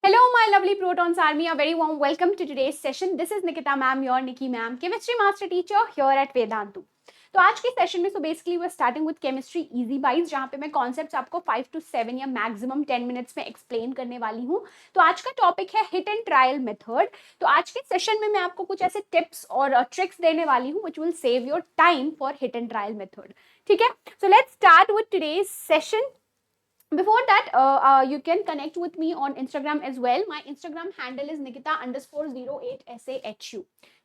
Hello, my lovely Protons Army. A very warm welcome to today's session. This is Nikita ma'am, your Nikki ma'am, chemistry master teacher here at Vedantu. तो आज के session में basically we are starting with chemistry easy guys, जहाँ पे मैं concepts आपको 5 to 7 या maximum 10 minutes में एक्सप्लेन करने वाली हूँ. तो आज का टॉपिक है हिट एंड ट्रायल मेथड. तो आज के सेशन में मैं आपको कुछ ऐसे टिप्स और ट्रिक्स देने वाली हूँ which will save your time for hit and trial method. ठीक है, so let's start with today's session. Before that, you can connect with me on Instagram as well. My Instagram handle is Nikita_08SAHU.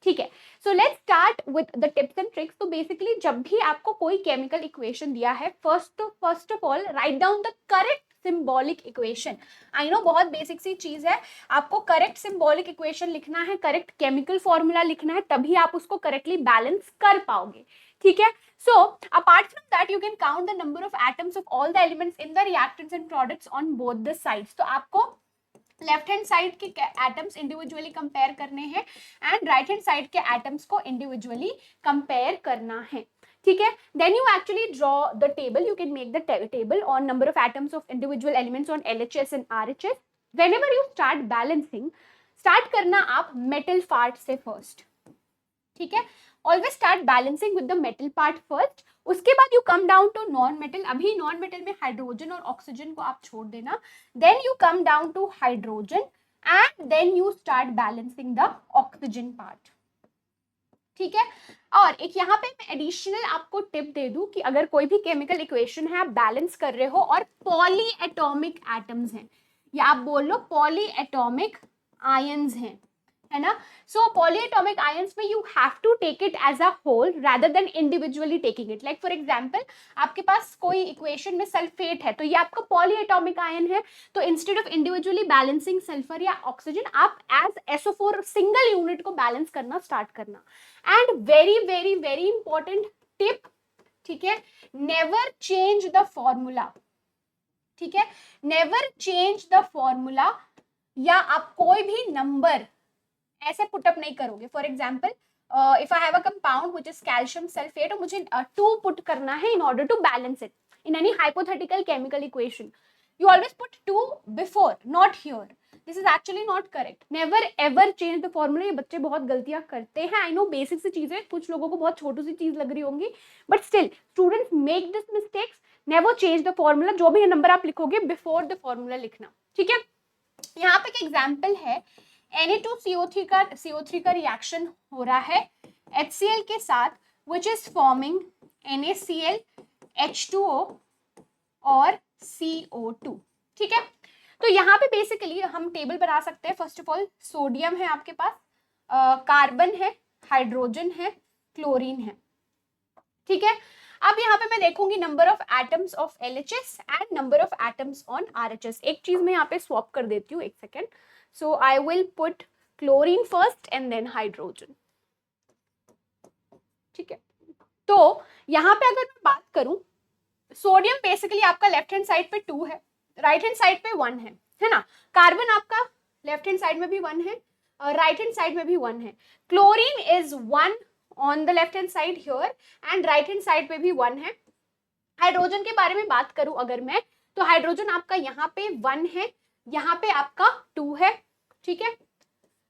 ठीक है, so let's start with the tips and tricks. तो basically जब भी आपको कोई chemical equation दिया है, first of all write down the correct symbolic equation. I know बहुत basic सी चीज है, आपको correct symbolic equation लिखना है, correct chemical formula लिखना है, तभी आप उसको correctly balance कर पाओगे. ठीक है, so apart from that you can count the number of atoms of all the elements in the reactants and products on both the sides. तो आपको लेफ्ट हैंड साइड के एटम्स इंडिविजुअली कंपेयर करने हैं and right hand side के atoms को individually compare करना है. ठीक है, then you actually draw the table. You can make the table on number of atoms of individual elements on LHS and RHS. Whenever you start balancing, start करना आप metal part से first. ठीक है, always start balancing with the metal part first. उसके बाद you come down to non metal. अभी non metal में hydrogen और ऑक्सीजन को आप छोड़ देना. Then you come down to hydrogen and then you start balancing the oxygen part. ठीक है, और एक यहाँ पे मैं एडिशनल आपको टिप दे दूं कि अगर कोई भी केमिकल इक्वेशन है आप बैलेंस कर रहे हो और पॉली एटॉमिक एटम्स हैं या आप बोल लो पॉली एटॉमिक आयंस हैं, है ना. सो पॉलीएटॉमिक आयंस में you have to take it as a whole rather than individually taking it. Like for example आपके पास कोई इक्वेशन में सल्फेट है, तो ये आपका पॉलीएटॉमिक आयन है. तो instead of individually balancing sulphur या ऑक्सीजन, आप एज SO4 सिंगल यूनिट को बैलेंस करना स्टार्ट करना. And very very very important tip, ठीक है, नेवर चेंज द फॉर्मूला. ठीक है, नेवर चेंज द फॉर्मूला. या आप कोई भी नंबर ऐसे पुटअप नहीं करोगे. For example if I have a compound which is calcium sulphate और मुझे 2 पुट करना है in order to balance it in any hypothetical chemical equation, you always put 2 before, not here. This is actually not correct. Never ever change the formula. ये बच्चे बहुत गलतियां करते हैं. I know basic सी चीजें कुछ लोगों को बहुत छोटी सी चीज लग रही होंगी, but still students make this mistakes. Never change the formula. जो भी नंबर आप लिखोगे before the formula लिखना. ठीक है, यहाँ पे एक एग्जाम्पल है. Na2CO3 का रिएक्शन हो रहा है HCl के साथ which is forming NaCl, H2O और CO2. ठीक है, तो यहाँ पे बेसिकली हम टेबल बना सकते हैं. फर्स्ट ऑफ ऑल सोडियम है आपके पास, कार्बन है, हाइड्रोजन है, क्लोरीन है. ठीक है, अब यहाँ पे मैं देखूंगी number of atoms of LHS and number of atoms on RHS. एक चीज मैं यहाँ पे स्वैप कर देती हूँ, एक second. So I will put chlorine first and then hydrogen. ठीक है, तो यहाँ पे अगर मैं बात करूं, सोडियम बेसिकली आपका लेफ्ट हैंड साइड पे 2 है, राइट हैंड साइड पे 1 है ना. कार्बन आपका लेफ्ट हैंड साइड में भी 1 है और राइट हैंड साइड में भी 1 है. Chlorine is 1 on the left hand side here and right hand side पे भी 1 है. हाइड्रोजन के बारे में बात करूं अगर मैं, तो हाइड्रोजन आपका यहाँ पे 1 है, यहाँ पे आपका 2 है. ठीक है,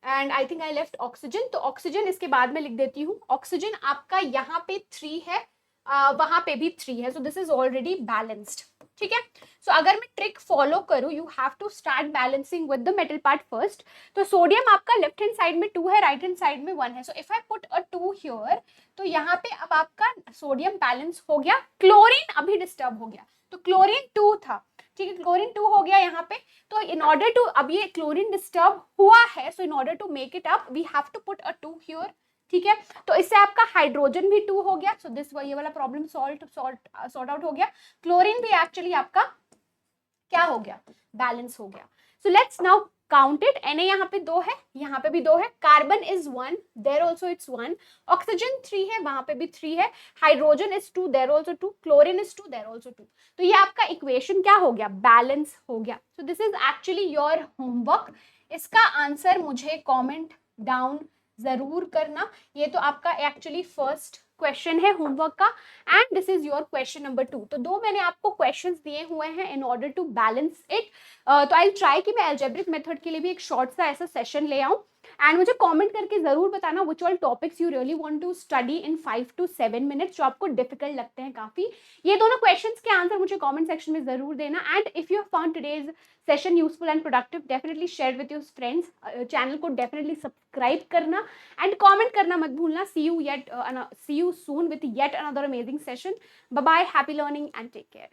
and I think I left oxygen, तो ऑक्सीजन इसके बाद में लिख देती हूँ. ऑक्सीजन आपका यहाँ पे 3 है, वहां पे भी 3 है. So this is already balanced. ठीक है, सो अगर मैं ट्रिक फॉलो करूँ, you have to start balancing with the metal part first. तो सोडियम आपका लेफ्ट हैंड साइड में 2 है, राइट हैंड साइड में 1 है. So if I put a 2 here, तो यहाँ पे अब आपका सोडियम बैलेंस हो गया. क्लोरीन अभी डिस्टर्ब हो गया, तो क्लोरीन 2 था. ठीक है, क्लोरीन 2 हो गया यहाँ पे. तो इन ऑर्डर टू, अब ये क्लोरीन डिस्टर्ब हुआ है, so in order to make it up we have to put a 2 here. ठीक है, तो इससे आपका हाइड्रोजन भी 2 हो गया. सो दिस ये वाला प्रॉब्लम सॉर्ट आउट हो गया. क्लोरीन भी एक्चुअली आपका क्या हो गया, बैलेंस हो गया. So let's now count it. Na यहाँ पे 2 है, यहाँ पे भी 2 है. Carbon is 1, there also it's 1. Oxygen 3 है, वहां पे भी 3 है. Hydrogen is 2, there also 2. Chlorine is 2, there also 2. तो ये आपका इक्वेशन क्या हो गया, बैलेंस हो गया. So this is actually your homework. इसका आंसर मुझे कॉमेंट डाउन जरूर करना. ये तो आपका एक्चुअली फर्स्ट क्वेश्चन है होमवर्क का and this is your question number 2। तो दो मैंने आपको क्वेश्चंस दिए हुए हैं in order to balance it. तो आई ट्राई कि मैं एल्जेब्रिक मेथड के लिए भी एक शॉर्ट सा ऐसा सेशन ले आऊं एंड मुझे कमेंट करके जरूर बताना which all topics you really want to study in 5 to 7 minutes, जो आपको डिफिकल्ट लगते हैं काफी। ये दोनों क्वेश्चंस के आंसर मुझे कमेंट सेक्शन में जरूर देना and if you have found today's session useful and productive definitely share with your friends. Channel को डेफिनेटली सब्सक्राइब करना एंड कमेंट करना मत भूलना। See you soon with yet another amazing session. Bye bye, happy learning and take care.